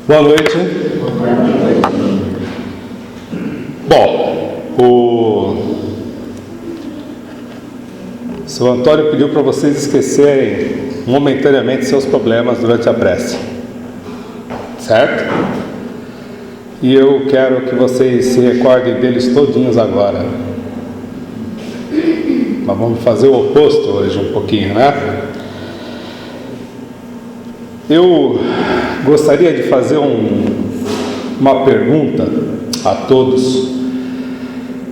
Boa noite. Bom, o seu Antônio pediu para vocês esquecerem momentaneamente seus problemas durante a prece, certo? E eu quero que vocês se recordem deles todinhos agora. Mas vamos fazer o oposto hoje um pouquinho, né? Eu gostaria de fazer uma pergunta a todos,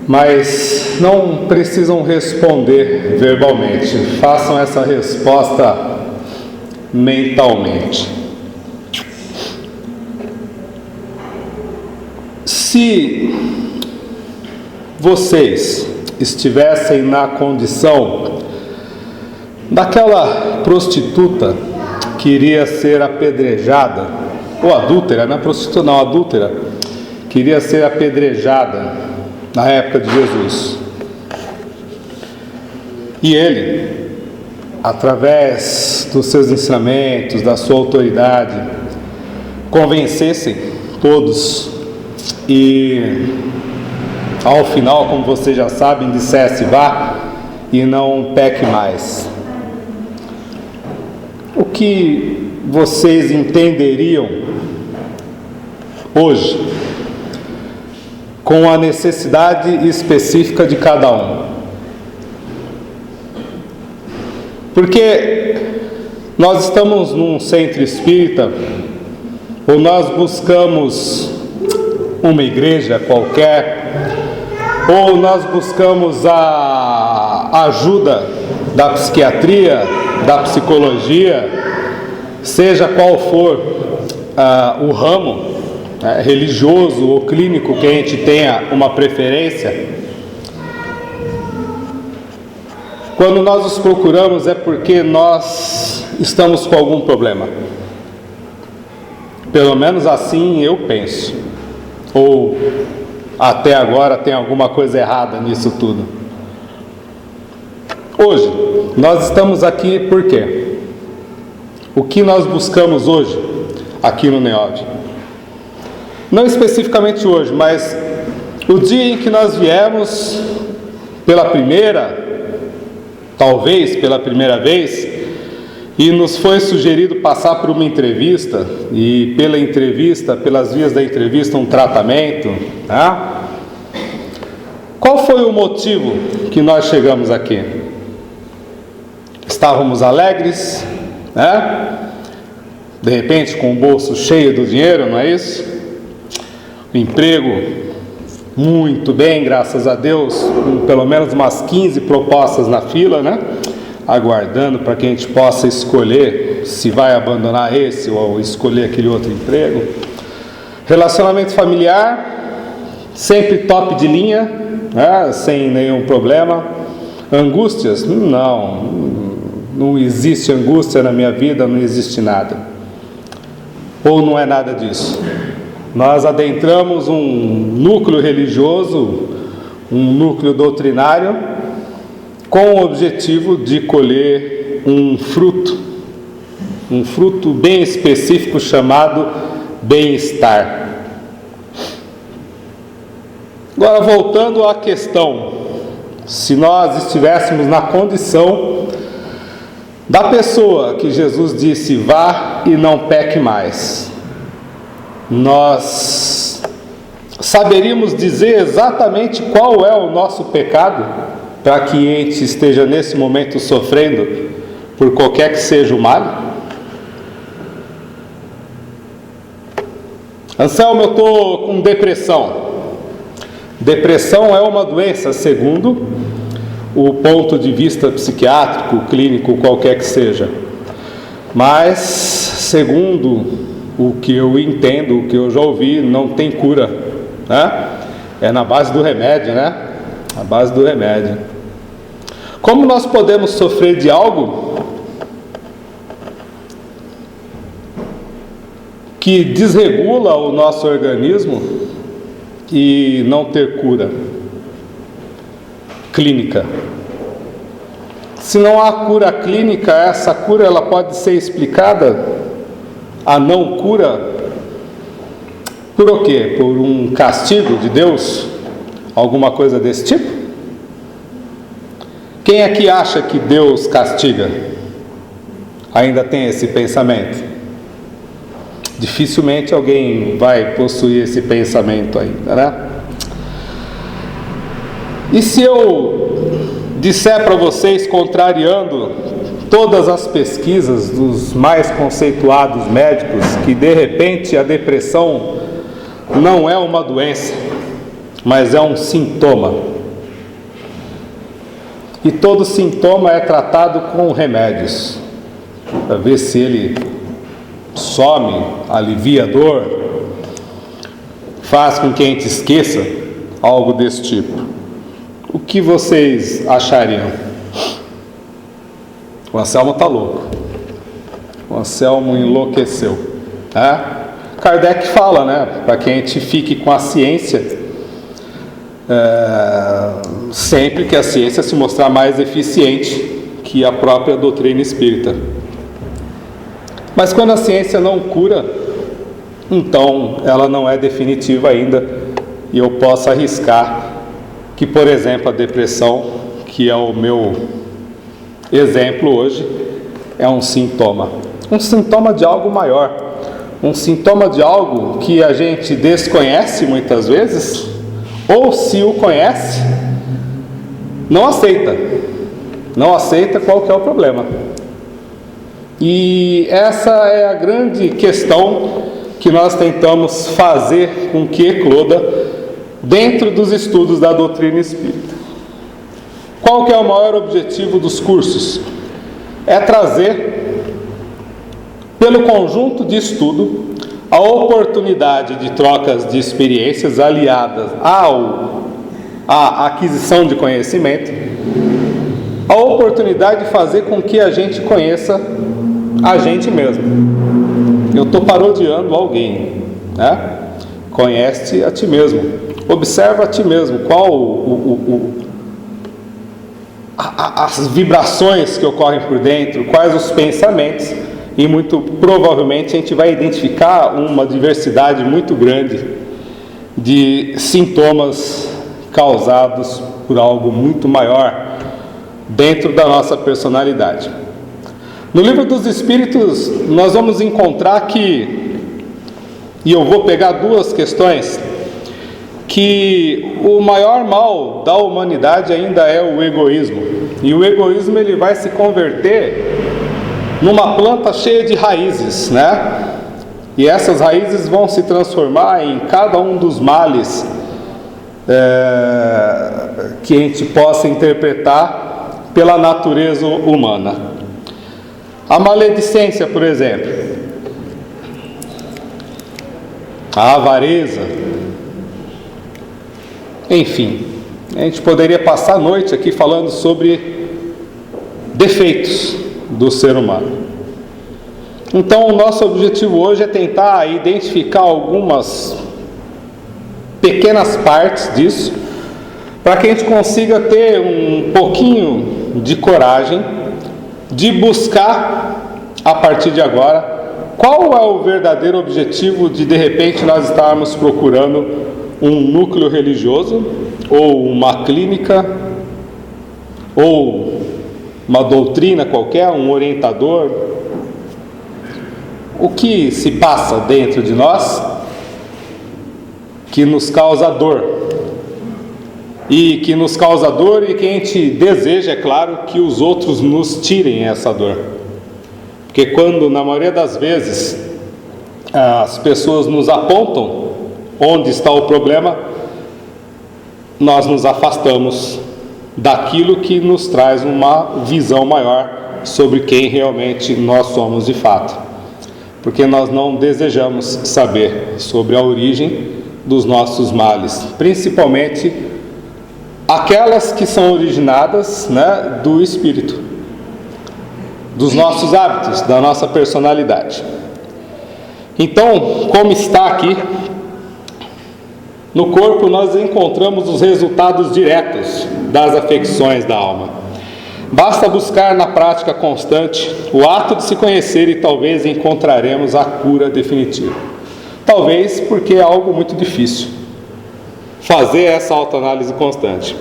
mas não precisam responder verbalmente. Façam essa resposta mentalmente. Se vocês estivessem na condição daquela prostituta que iria ser apedrejada, ou adúltera, não é prostituta não, adúltera, que iria ser apedrejada na época de Jesus, e ele, através dos seus ensinamentos, da sua autoridade, convencessem todos e ao final, como vocês já sabem, dissesse: vá e não peque mais. O que vocês entenderiam hoje com a necessidade específica de cada um? Porque nós estamos num centro espírita, ou nós buscamos uma igreja qualquer, ou nós buscamos a ajuda da psiquiatria, da psicologia, seja qual for o ramo religioso ou clínico que a gente tenha uma preferência. Quando nós os procuramos é porque nós estamos com algum problema. Pelo menos assim eu penso. Ou até agora tem alguma coisa errada nisso tudo. Hoje, nós estamos aqui por quê? O que nós buscamos hoje, aqui no NEOD? Não especificamente hoje, mas o dia em que nós viemos pela primeira, talvez pela primeira vez, e nos foi sugerido passar por uma entrevista, e pela entrevista, pelas vias da entrevista, um tratamento, né? Qual foi o motivo que nós chegamos aqui? Estávamos alegres, né? De repente com o bolso cheio do dinheiro, não é isso? O emprego muito bem, graças a Deus, com pelo menos umas 15 propostas na fila, né? Aguardando para que a gente possa escolher se vai abandonar esse ou escolher aquele outro emprego. Relacionamento familiar, sempre top de linha, né? Sem nenhum problema. Angústias? Não existe angústia na minha vida, não existe nada. Ou não é nada disso. Nós adentramos um núcleo religioso, um núcleo doutrinário, com o objetivo de colher um fruto bem específico chamado bem-estar. Agora, voltando à questão, se nós estivéssemos na condição da pessoa que Jesus disse: vá e não peque mais, nós saberíamos dizer exatamente qual é o nosso pecado, para que a gente esteja nesse momento sofrendo por qualquer que seja o mal? Anselmo, eu estou com depressão. Depressão é uma doença, segundo o ponto de vista psiquiátrico, clínico, qualquer que seja. Mas, segundo o que eu entendo, o que eu já ouvi, não tem cura, né? É na base do remédio, né? A base do remédio. Como nós podemos sofrer de algo que desregula o nosso organismo e não ter cura clínica? Se não há cura clínica, essa cura ela pode ser explicada a não cura, por o quê? Por um castigo de Deus? Alguma coisa desse tipo? Quem aqui acha que Deus castiga? Ainda tem esse pensamento? Dificilmente alguém vai possuir esse pensamento ainda, né? E se eu disser para vocês, contrariando todas as pesquisas dos mais conceituados médicos, que de repente a depressão não é uma doença, mas é um sintoma, e todo sintoma é tratado com remédios, para ver se ele some, alivia a dor, faz com que a gente esqueça, algo desse tipo. O que vocês achariam? O Anselmo está louco. O Anselmo enlouqueceu. Kardec fala, né? Para que a gente fique com a ciência, sempre que a ciência se mostrar mais eficiente que a própria doutrina espírita. Mas quando a ciência não cura, então ela não é definitiva ainda, e eu posso arriscar que, por exemplo, a depressão, que é o meu exemplo hoje, é um sintoma de algo maior, um sintoma de algo que a gente desconhece muitas vezes, ou se o conhece, não aceita qual que é o problema. E essa é a grande questão que nós tentamos fazer com que ecloda dentro dos estudos da doutrina espírita. Qual que é o maior objetivo dos cursos? É trazer, pelo conjunto de estudo, a oportunidade de trocas de experiências aliadas à aquisição de conhecimento, a oportunidade de fazer com que a gente conheça a gente mesmo. Eu estou parodiando alguém, né? Conhece a ti mesmo, observa a ti mesmo, qual as vibrações que ocorrem por dentro, quais os pensamentos, e muito provavelmente a gente vai identificar uma diversidade muito grande de sintomas causados por algo muito maior dentro da nossa personalidade. No Livro dos Espíritos nós vamos encontrar que, e eu vou pegar duas questões, que o maior mal da humanidade ainda é o egoísmo, e o egoísmo ele vai se converter numa planta cheia de raízes, né? E essas raízes vão se transformar em cada um dos males que a gente possa interpretar pela natureza humana. A maledicência, por exemplo, a avareza, enfim, a gente poderia passar a noite aqui falando sobre defeitos do ser humano. Então, o nosso objetivo hoje é tentar identificar algumas pequenas partes disso, para que a gente consiga ter um pouquinho de coragem de buscar, a partir de agora, qual é o verdadeiro objetivo de repente nós estarmos procurando um núcleo religioso, ou uma clínica, ou uma doutrina qualquer, um orientador. O que se passa dentro de nós que nos causa dor, e que nos causa dor e que a gente deseja, é claro, que os outros nos tirem essa dor, porque quando, na maioria das vezes, as pessoas nos apontam onde está o problema, nós nos afastamos daquilo que nos traz uma visão maior sobre quem realmente nós somos de fato, porque nós não desejamos saber sobre a origem dos nossos males, principalmente aquelas que são originadas, né, do espírito, dos nossos hábitos, da nossa personalidade. Então, como está aqui, no corpo nós encontramos os resultados diretos das afecções da alma. Basta buscar na prática constante o ato de se conhecer e talvez encontraremos a cura definitiva. Talvez porque é algo muito difícil fazer essa autoanálise constante.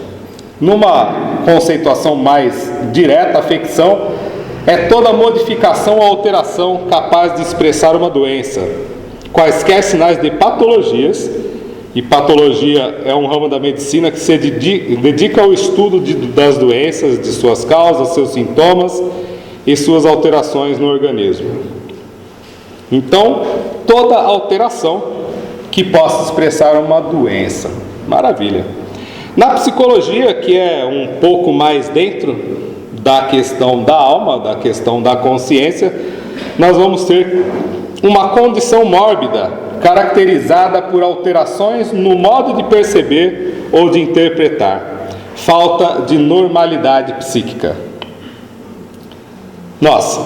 Numa conceituação mais direta, a afecção é toda modificação ou alteração capaz de expressar uma doença, quaisquer sinais de patologias, e patologia é um ramo da medicina que se dedica ao estudo das doenças, de suas causas, seus sintomas e suas alterações no organismo. Então, toda alteração que possa expressar uma doença. Maravilha. Na psicologia, que é um pouco mais dentro da questão da alma, da questão da consciência, nós vamos ter uma condição mórbida, caracterizada por alterações no modo de perceber ou de interpretar, falta de normalidade psíquica. Nossa,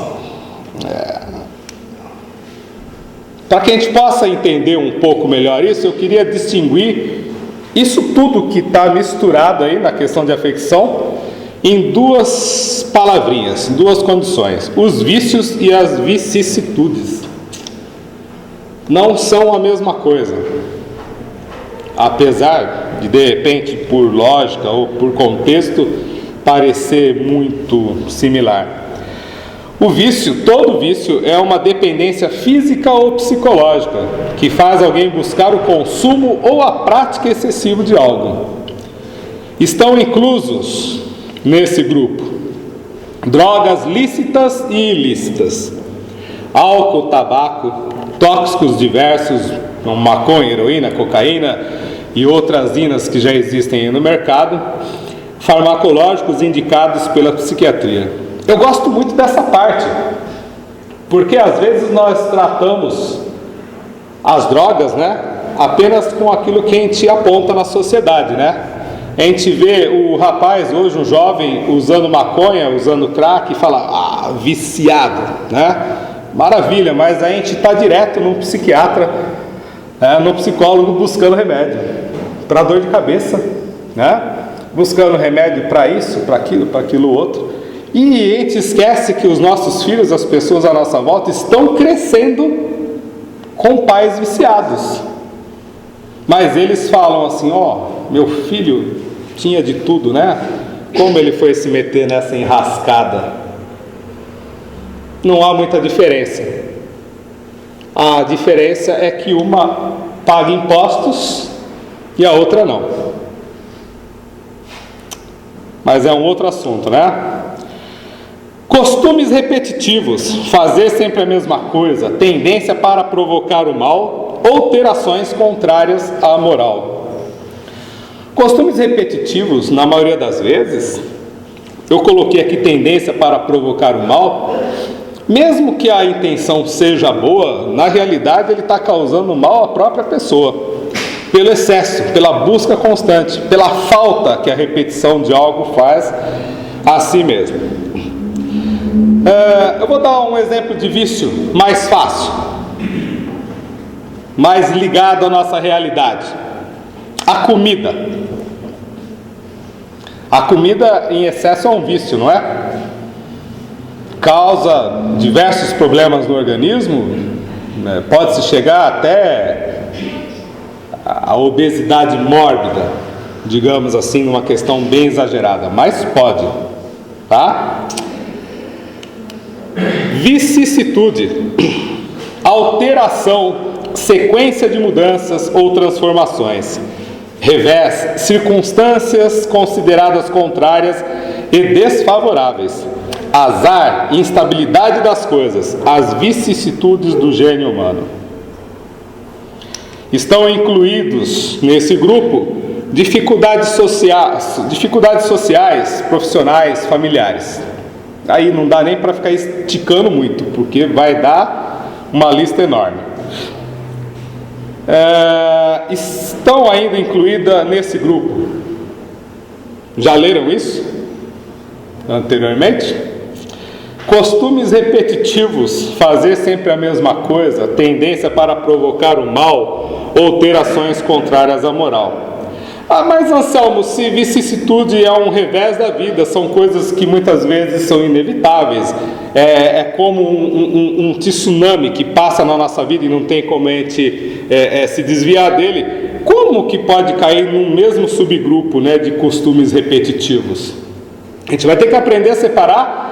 para que a gente possa entender um pouco melhor isso, eu queria distinguir isso tudo que está misturado aí na questão de afecção em duas palavrinhas, duas condições: os vícios e as vicissitudes. Não são a mesma coisa, apesar de repente, por lógica ou por contexto, parecer muito similar. O vício, todo vício, é uma dependência física ou psicológica que faz alguém buscar o consumo ou a prática excessiva de algo. Estão inclusos nesse grupo drogas lícitas e ilícitas, álcool, tabaco, tóxicos diversos, como maconha, heroína, cocaína e outras inas que já existem no mercado, farmacológicos indicados pela psiquiatria. Eu gosto muito dessa parte, porque às vezes nós tratamos as drogas, apenas com aquilo que a gente aponta na sociedade, A gente vê o rapaz hoje, um jovem, usando maconha, usando crack, e fala, viciado, Maravilha, mas a gente está direto no psiquiatra, no psicólogo, buscando remédio para dor de cabeça, buscando remédio para isso, para aquilo outro, e a gente esquece que os nossos filhos, as pessoas à nossa volta, estão crescendo com pais viciados, mas eles falam assim, meu filho tinha de tudo, como ele foi se meter nessa enrascada? Não há muita diferença. A diferença é que uma paga impostos e a outra não. Mas é um outro assunto, Costumes repetitivos, fazer sempre a mesma coisa, tendência para provocar o mal ou ter ações contrárias à moral. Costumes repetitivos, na maioria das vezes, eu coloquei aqui tendência para provocar o mal. Mesmo que a intenção seja boa, na realidade ele está causando mal à própria pessoa, pelo excesso, pela busca constante, pela falta que a repetição de algo faz a si mesmo. Eu vou dar um exemplo de vício mais fácil, mais ligado à nossa realidade. A comida. A comida em excesso é um vício, não é? Causa diversos problemas no organismo, pode-se chegar até a obesidade mórbida, digamos assim, numa questão bem exagerada, mas pode, Vicissitude, alteração, sequência de mudanças ou transformações, revés, circunstâncias consideradas contrárias e desfavoráveis, azar, instabilidade das coisas, as vicissitudes do gênio humano. Estão incluídos nesse grupo dificuldades sociais, profissionais, familiares. Aí não dá nem para ficar esticando muito, porque vai dar uma lista enorme. Estão ainda incluídas nesse grupo. Já leram isso anteriormente? Costumes repetitivos, fazer sempre a mesma coisa, tendência para provocar o mal ou ter ações contrárias à moral. Ah, mas Anselmo, se vicissitude é um revés da vida, são coisas que muitas vezes são inevitáveis, é como um tsunami que passa na nossa vida e não tem como a gente se desviar dele. Como que pode cair num mesmo subgrupo, né, de costumes repetitivos? A gente vai ter que aprender a separar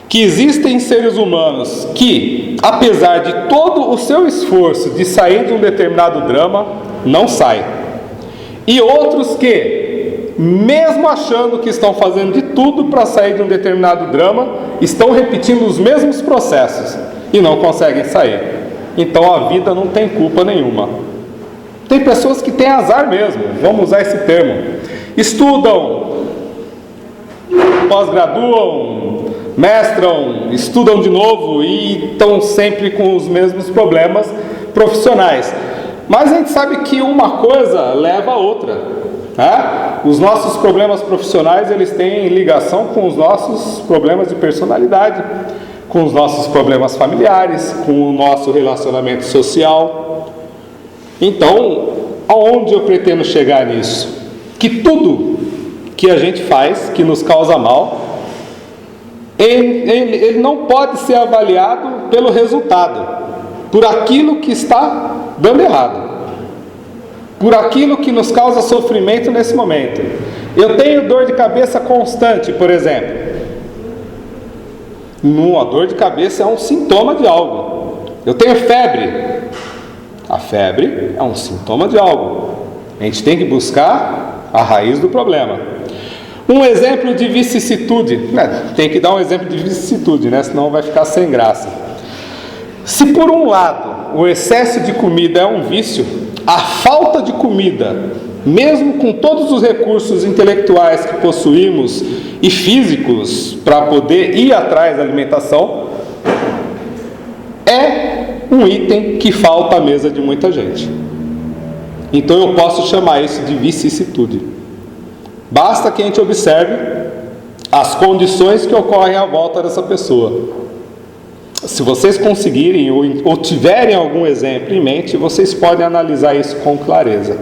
que existem seres humanos que, apesar de todo o seu esforço de sair de um determinado drama, não saem. E outros que, mesmo achando que estão fazendo de tudo para sair de um determinado drama, estão repetindo os mesmos processos e não conseguem sair. Então a vida não tem culpa nenhuma. Tem pessoas que têm azar mesmo, vamos usar esse termo. Estudam, pós-graduam, mestram, estudam de novo e estão sempre com os mesmos problemas profissionais. Mas a gente sabe que uma coisa leva a outra, né? Os nossos problemas profissionais, eles têm ligação com os nossos problemas de personalidade, com os nossos problemas familiares, com o nosso relacionamento social. Então, aonde eu pretendo chegar nisso? Que tudo que a gente faz, que nos causa mal, ele não pode ser avaliado pelo resultado, por aquilo que está dando errado, por aquilo que nos causa sofrimento nesse momento. Eu tenho dor de cabeça constante, por exemplo. A dor de cabeça é um sintoma de algo. Eu tenho febre. A febre é um sintoma de algo. A gente tem que buscar a raiz do problema. Um exemplo de vicissitude, tem que dar um exemplo de vicissitude, né? Senão vai ficar sem graça. Se por um lado o excesso de comida é um vício, a falta de comida, mesmo com todos os recursos intelectuais que possuímos e físicos para poder ir atrás da alimentação, é um item que falta à mesa de muita gente. Então eu posso chamar isso de vicissitude. Basta que a gente observe as condições que ocorrem à volta dessa pessoa. Se vocês conseguirem ou tiverem algum exemplo em mente, vocês podem analisar isso com clareza.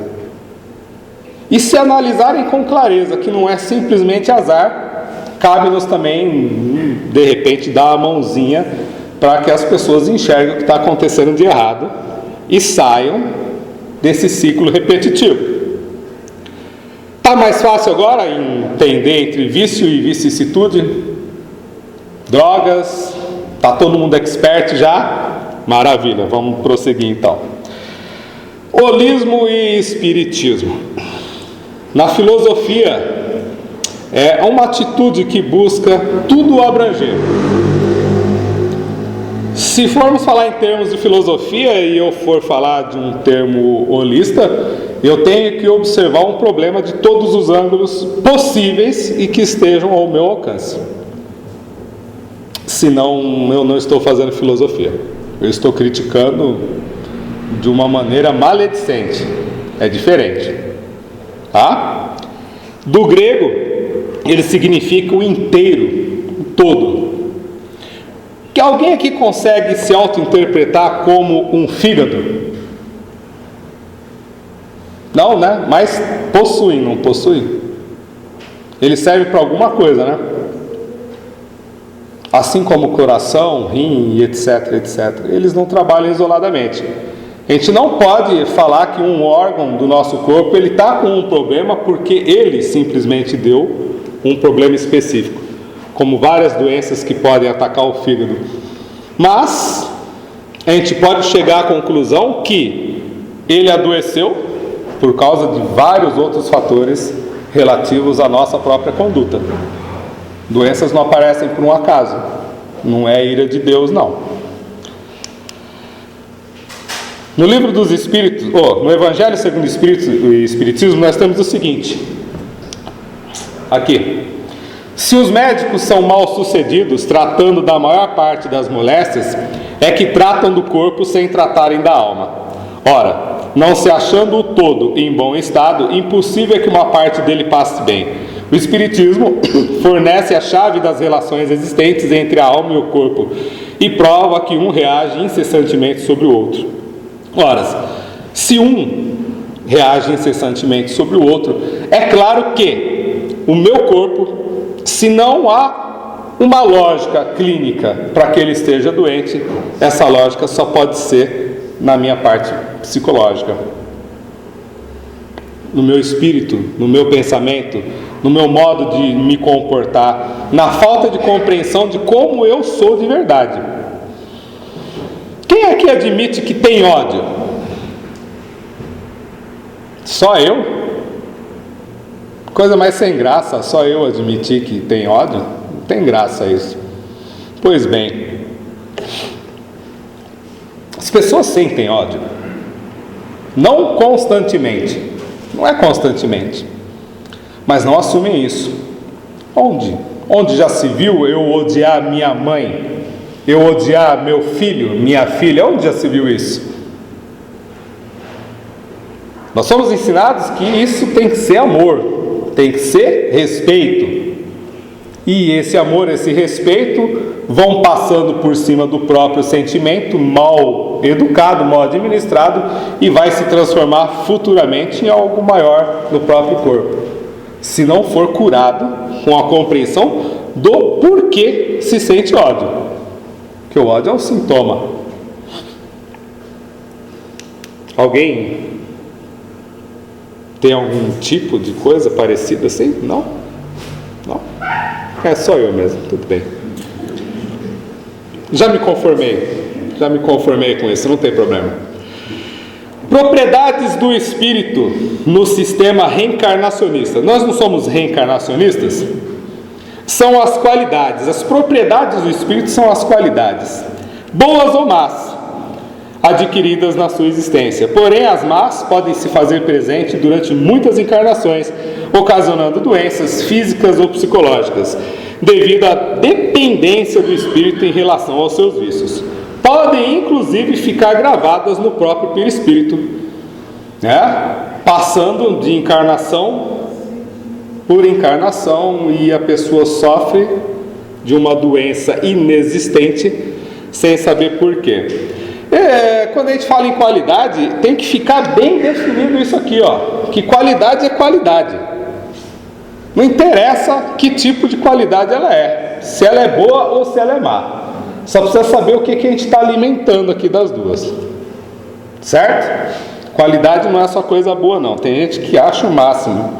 E se analisarem com clareza que não é simplesmente azar, cabe-nos também, de repente, dar a mãozinha para que as pessoas enxerguem o que está acontecendo de errado e saiam desse ciclo repetitivo. Está mais fácil agora entender entre vício e vicissitude? Drogas? Está todo mundo expert já? Maravilha, vamos prosseguir então. Holismo e espiritismo. Na filosofia, é uma atitude que busca tudo abranger. Se formos falar em termos de filosofia e eu for falar de um termo holista, eu tenho que observar um problema de todos os ângulos possíveis e que estejam ao meu alcance. Senão eu não estou fazendo filosofia, eu estou criticando de uma maneira maledicente. É diferente, tá? Do grego, ele significa o inteiro, o todo. Que alguém aqui consegue se auto-interpretar como um fígado? Não, né? Mas possui, não possui? Ele serve para alguma coisa, né? Assim como o coração, rim, etc, etc. Eles não trabalham isoladamente. A gente não pode falar que um órgão do nosso corpo ele está com um problema porque ele simplesmente deu um problema específico, como várias doenças que podem atacar o fígado. Mas a gente pode chegar à conclusão que ele adoeceu por causa de vários outros fatores relativos à nossa própria conduta. Doenças não aparecem por um acaso, não é ira de Deus, não. No livro dos Espíritos, no Evangelho segundo o Espiritismo, nós temos o seguinte, aqui: se os médicos são mal sucedidos tratando da maior parte das moléstias, é que tratam do corpo sem tratarem da alma. Ora, não se achando o todo em bom estado, impossível é que uma parte dele passe bem. O Espiritismo fornece a chave das relações existentes entre a alma e o corpo e prova que um reage incessantemente sobre o outro. Ora, se um reage incessantemente sobre o outro. É claro que o meu corpo, se não há uma lógica clínica para que ele esteja doente, essa lógica só pode ser na minha parte psicológica, no meu espírito, no meu pensamento, no meu modo de me comportar, na falta de compreensão de como eu sou de verdade. Quem aqui admite que tem ódio? Só eu? Coisa mais sem graça, só eu admitir que tem ódio? Não tem graça isso. Pois bem, as pessoas sentem ódio, não constantemente, não é constantemente, mas não assumem isso. Onde já se viu eu odiar minha mãe, eu odiar meu filho, minha filha? Onde já se viu isso? Nós somos ensinados que isso tem que ser amor, tem que ser respeito. E esse amor, esse respeito vão passando por cima do próprio sentimento mal educado, mal administrado, e vai se transformar futuramente em algo maior no próprio corpo, se não for curado com a compreensão do porquê se sente ódio. Porque o ódio é um sintoma. Alguém tem algum tipo de coisa parecida assim? Não? Não? É só eu mesmo, tudo bem. Já me conformei com isso, não tem problema. Propriedades do espírito no sistema reencarnacionista. Nós não somos reencarnacionistas? São as qualidades. As propriedades do espírito são as qualidades, boas ou más, adquiridas na sua existência. Porém, as más podem se fazer presente durante muitas encarnações, ocasionando doenças físicas ou psicológicas, devido à dependência do espírito em relação aos seus vícios. Podem, inclusive, ficar gravadas no próprio perispírito, passando de encarnação por encarnação, e a pessoa sofre de uma doença inexistente sem saber por quê. Quando a gente fala em qualidade, tem que ficar bem definido isso aqui, que qualidade é qualidade. Não interessa que tipo de qualidade ela é, se ela é boa ou se ela é má. Só precisa saber o que a gente está alimentando aqui das duas, certo? Qualidade não é só coisa boa, não. Tem gente que acha o máximo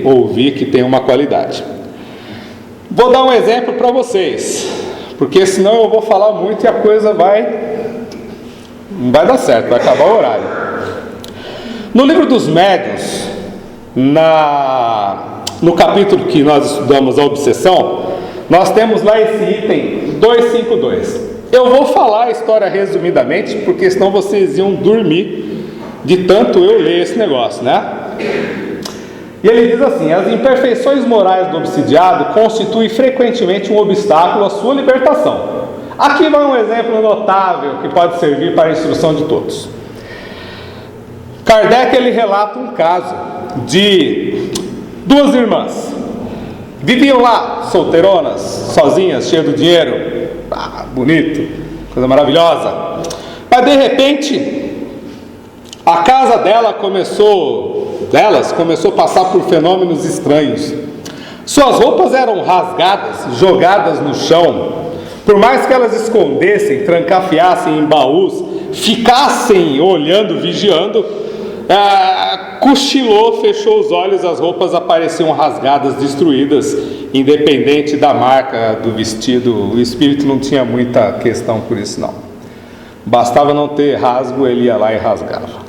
ouvir que tem uma qualidade. Vou dar um exemplo para vocês, porque senão eu vou falar muito e a coisa não vai dar certo, vai acabar o horário. No livro dos Médiuns, no capítulo que nós estudamos a obsessão, nós temos lá esse item 252. Eu vou falar a história resumidamente, porque senão vocês iam dormir de tanto eu ler esse negócio, E ele diz assim: as imperfeições morais do obsidiado constituem frequentemente um obstáculo à sua libertação. Aqui vai um exemplo notável que pode servir para a instrução de todos. Kardec, ele relata um caso de duas irmãs. Viviam lá, solteironas, sozinhas, cheias do dinheiro. Bonito, coisa maravilhosa. Mas de repente, a casa delas começou a passar por fenômenos estranhos. Suas roupas eram rasgadas, jogadas no chão. Por mais que elas escondessem, trancafiassem em baús, ficassem olhando, vigiando, cochilou, fechou os olhos, as roupas apareciam rasgadas, destruídas, independente da marca do vestido. O espírito não tinha muita questão por isso, não. Bastava não ter rasgo, ele ia lá e rasgava.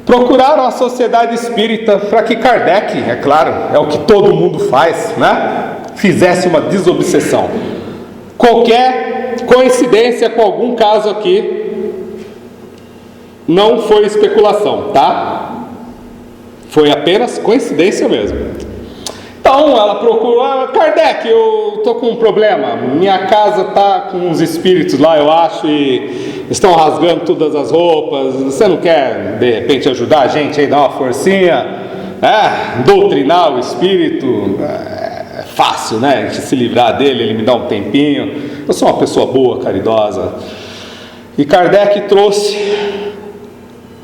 Procuraram a sociedade espírita para que Kardec, é claro, é o que todo mundo faz, fizesse uma desobsessão. Qualquer coincidência com algum caso aqui não foi especulação, Foi apenas coincidência mesmo. Então ela procurou: Kardec, eu estou com um problema, minha casa está com uns espíritos lá, eu acho, e estão rasgando todas as roupas. Você não quer de repente ajudar a gente aí, dar uma forcinha, doutrinar o espírito? É fácil, a gente se livrar dele, ele me dá um tempinho. Eu sou uma pessoa boa, caridosa. E Kardec trouxe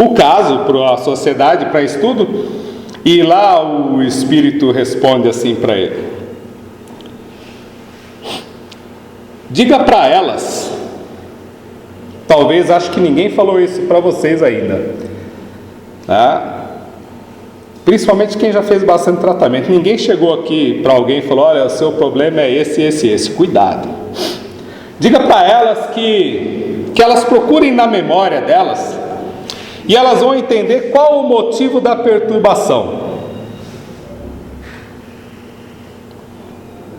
o caso para a sociedade, para estudo, e lá o Espírito responde assim para ele: diga para elas, talvez acho que ninguém falou isso para vocês ainda, tá? Principalmente quem já fez bastante tratamento. Ninguém chegou aqui para alguém e falou: olha, o seu problema é esse. Cuidado. Diga para elas que elas procurem na memória delas, e elas vão entender qual o motivo da perturbação.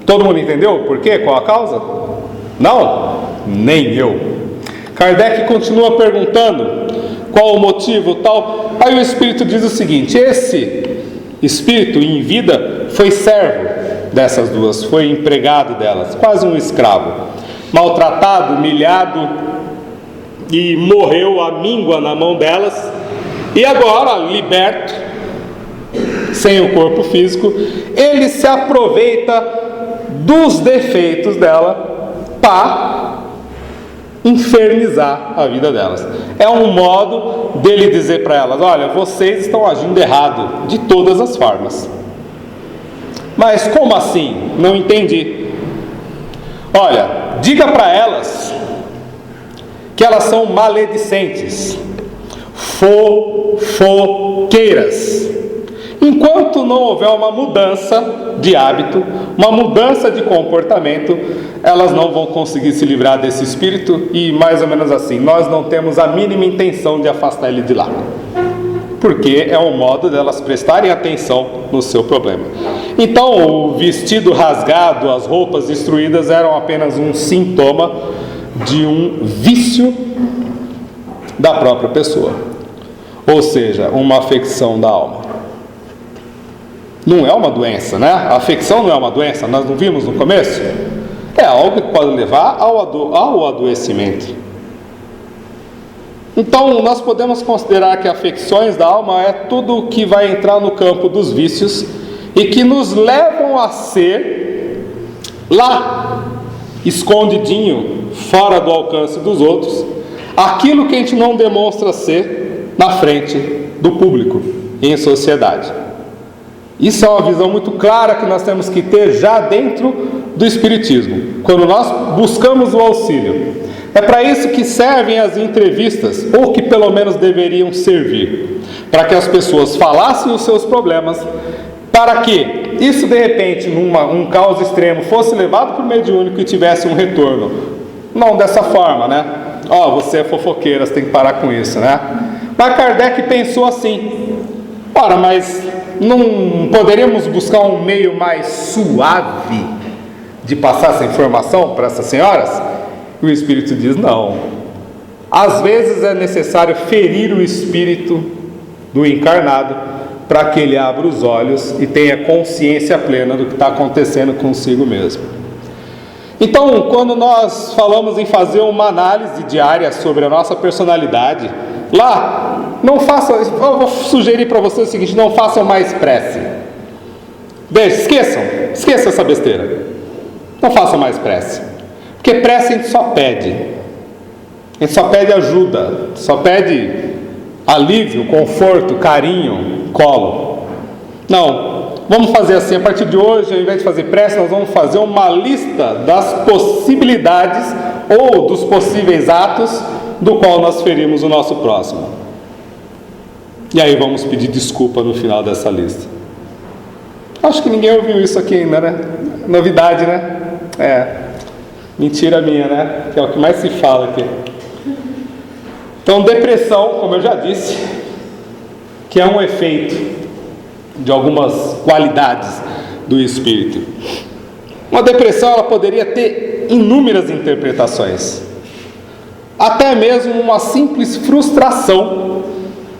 Todo mundo entendeu por quê? Qual a causa? Não? Nem eu. Kardec continua perguntando qual o motivo, tal. Aí o Espírito diz o seguinte: esse Espírito em vida foi servo dessas duas, foi empregado delas, quase um escravo, maltratado, humilhado, e morreu à míngua na mão delas, e agora, liberto, sem o corpo físico, ele se aproveita dos defeitos dela para infernizar a vida delas. É um modo dele dizer para elas: olha, vocês estão agindo errado de todas as formas. Mas como assim? Não entendi. Olha, diga para elas que elas são maledicentes, fofoqueiras. Enquanto não houver uma mudança de hábito, uma mudança de comportamento, elas não vão conseguir se livrar desse espírito. E mais ou menos assim, nós não temos a mínima intenção de afastar ele de lá, porque é um modo delas prestarem atenção no seu problema. Então o vestido rasgado, as roupas destruídas eram apenas um sintoma de um vício da própria pessoa, ou seja, uma afecção da alma. Não é uma doença, né? A afecção não é uma doença, nós não vimos no começo? É algo que pode levar ao adoecimento. Então, nós podemos considerar que afecções da alma é tudo que vai entrar no campo dos vícios e que nos levam a ser lá, escondidinho, fora do alcance dos outros, aquilo que a gente não demonstra ser na frente do público, em sociedade. Isso é uma visão muito clara que nós temos que ter já dentro do Espiritismo, quando nós buscamos o auxílio. É para isso que servem as entrevistas, ou que pelo menos deveriam servir, para que as pessoas falassem os seus problemas, para que isso de repente, um caos extremo, fosse levado para o mediúnico e tivesse um retorno. Não dessa forma, né? Você é fofoqueira, você tem que parar com isso, né? Mas Kardec pensou assim: ora, mas não poderíamos buscar um meio mais suave de passar essa informação para essas senhoras? E o Espírito diz: não. Às vezes é necessário ferir o espírito do encarnado para que ele abra os olhos e tenha consciência plena do que está acontecendo consigo mesmo. Então, quando nós falamos em fazer uma análise diária sobre a nossa personalidade, lá, não façam, eu vou sugerir para vocês o seguinte: não façam mais prece. Esqueçam essa besteira. Não façam mais prece, porque prece a gente só pede. A gente só pede ajuda, só pede alívio, conforto, carinho, colo. Não, vamos fazer assim: a partir de hoje, ao invés de fazer prece, nós vamos fazer uma lista das possibilidades ou dos possíveis atos do qual nós ferimos o nosso próximo. E aí vamos pedir desculpa no final dessa lista. Acho que ninguém ouviu isso aqui ainda, né? Novidade, né? Mentira minha, né? Que é o que mais se fala aqui. Então, depressão, como eu já disse, que é um efeito de algumas qualidades do espírito. Uma depressão, ela poderia ter inúmeras interpretações. Até mesmo uma simples frustração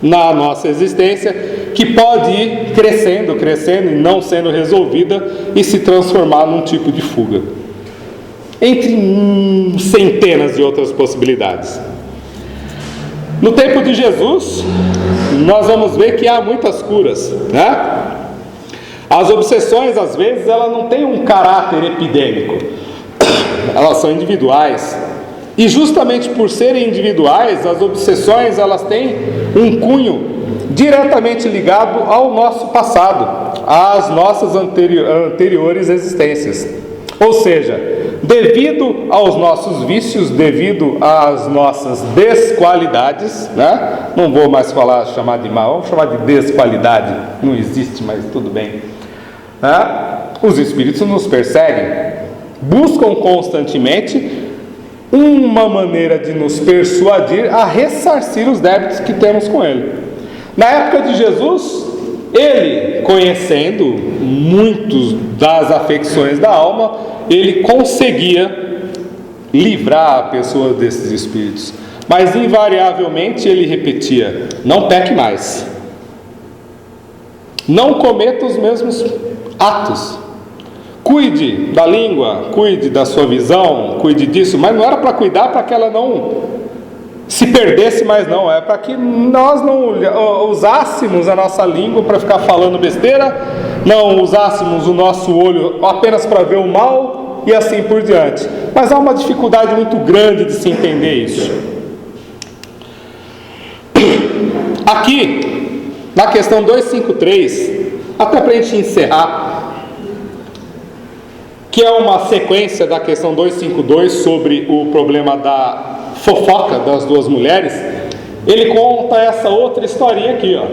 na nossa existência, que pode ir crescendo e não sendo resolvida e se transformar num tipo de fuga, entre centenas de outras possibilidades. No tempo de Jesus, nós vamos ver que há muitas curas, né? As obsessões, às vezes, elas não têm um caráter epidêmico, elas são individuais. E justamente por serem individuais, as obsessões elas têm um cunho diretamente ligado ao nosso passado, às nossas anteriores existências. Ou seja, devido aos nossos vícios, devido às nossas desqualidades, né? Não vou mais chamar de mal, vamos chamar de desqualidade, não existe, mas tudo bem, né? Os espíritos nos perseguem, buscam constantemente uma maneira de nos persuadir a ressarcir os débitos que temos com ele. Na época de Jesus, ele, conhecendo muitos das afecções da alma, ele conseguia livrar a pessoa desses espíritos, mas invariavelmente ele repetia: não peque mais, não cometa os mesmos atos, cuide da língua, cuide da sua visão, cuide disso. Mas não era para cuidar para que ela não se perdesse mais, não. É para que nós não usássemos a nossa língua para ficar falando besteira, não usássemos o nosso olho apenas para ver o mal e assim por diante. Mas há uma dificuldade muito grande de se entender isso. Aqui, na questão 253, até para a gente encerrar, que é uma sequência da questão 252 sobre o problema da fofoca das duas mulheres, ele conta essa outra historinha aqui, ó.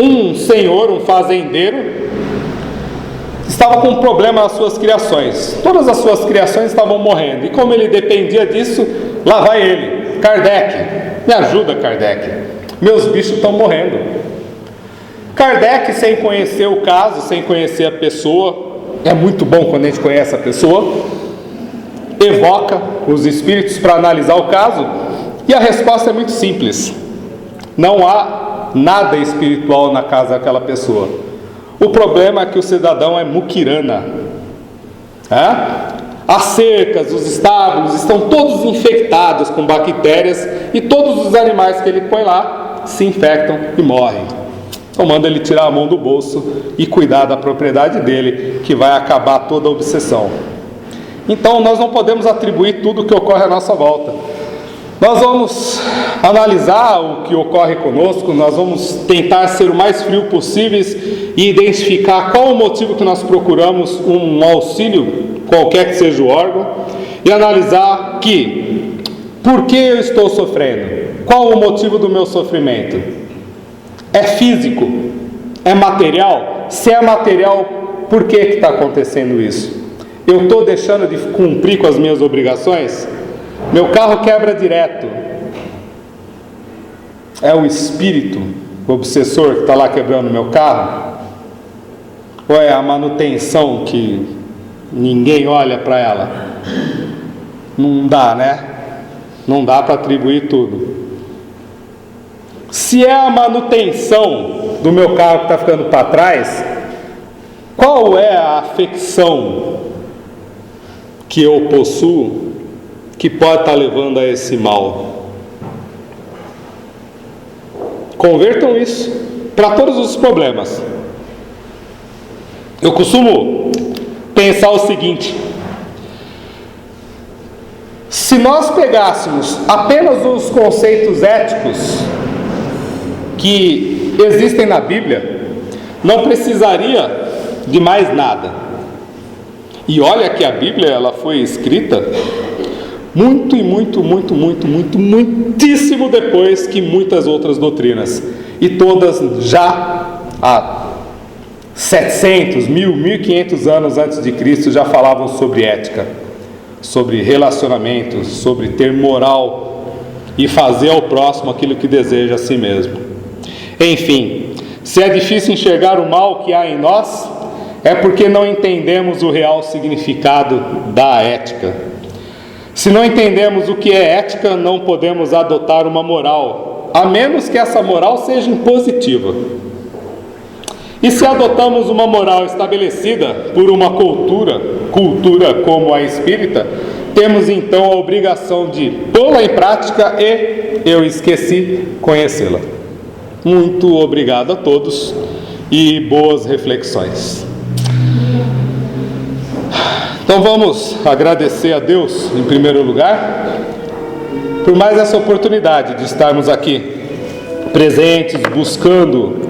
Um senhor, um fazendeiro, estava com um problema nas suas criações. Todas as suas criações estavam morrendo, e como ele dependia disso, lá vai ele: Kardec, me ajuda, Kardec, meus bichos estão morrendo. Kardec, sem conhecer o caso, sem conhecer a pessoa, é muito bom quando a gente conhece a pessoa, evoca os espíritos para analisar o caso, e a resposta é muito simples: não há nada espiritual na casa daquela pessoa. O problema é que o cidadão é muquirana. As cercas, os estábulos estão todos infectados com bactérias, e todos os animais que ele põe lá se infectam e morrem. Então manda ele tirar a mão do bolso e cuidar da propriedade dele, que vai acabar toda a obsessão. Então nós não podemos atribuir tudo o que ocorre à nossa volta. Nós vamos analisar o que ocorre conosco, nós vamos tentar ser o mais frio possíveis e identificar qual o motivo que nós procuramos um auxílio, qualquer que seja o órgão, e analisar por que eu estou sofrendo, qual o motivo do meu sofrimento. É físico? É material? Se é material, por que está acontecendo isso? Eu estou deixando de cumprir com as minhas obrigações? Meu carro quebra direto. É o espírito, o obsessor, que está lá quebrando meu carro? Ou é a manutenção que ninguém olha para ela? Não dá, né? Não dá para atribuir tudo. Se é a manutenção do meu carro que está ficando para trás, qual é a afecção que eu possuo que pode estar levando a esse mal? Convertam isso para todos os problemas. Eu costumo pensar o seguinte: se nós pegássemos apenas os conceitos éticos que existem na Bíblia, não precisaria de mais nada. E olha que a Bíblia ela foi escrita muitíssimo depois que muitas outras doutrinas, e todas já há 700, 1500 anos antes de Cristo já falavam sobre ética, sobre relacionamentos, sobre ter moral e fazer ao próximo aquilo que deseja a si mesmo. Enfim, se é difícil enxergar o mal que há em nós, é porque não entendemos o real significado da ética. Se não entendemos o que é ética, não podemos adotar uma moral, a menos que essa moral seja impositiva. E se adotamos uma moral estabelecida por uma cultura como a espírita, temos então a obrigação de pô-la em prática e, eu esqueci, conhecê-la. Muito obrigado a todos e boas reflexões. Então vamos agradecer a Deus em primeiro lugar por mais essa oportunidade de estarmos aqui presentes, buscando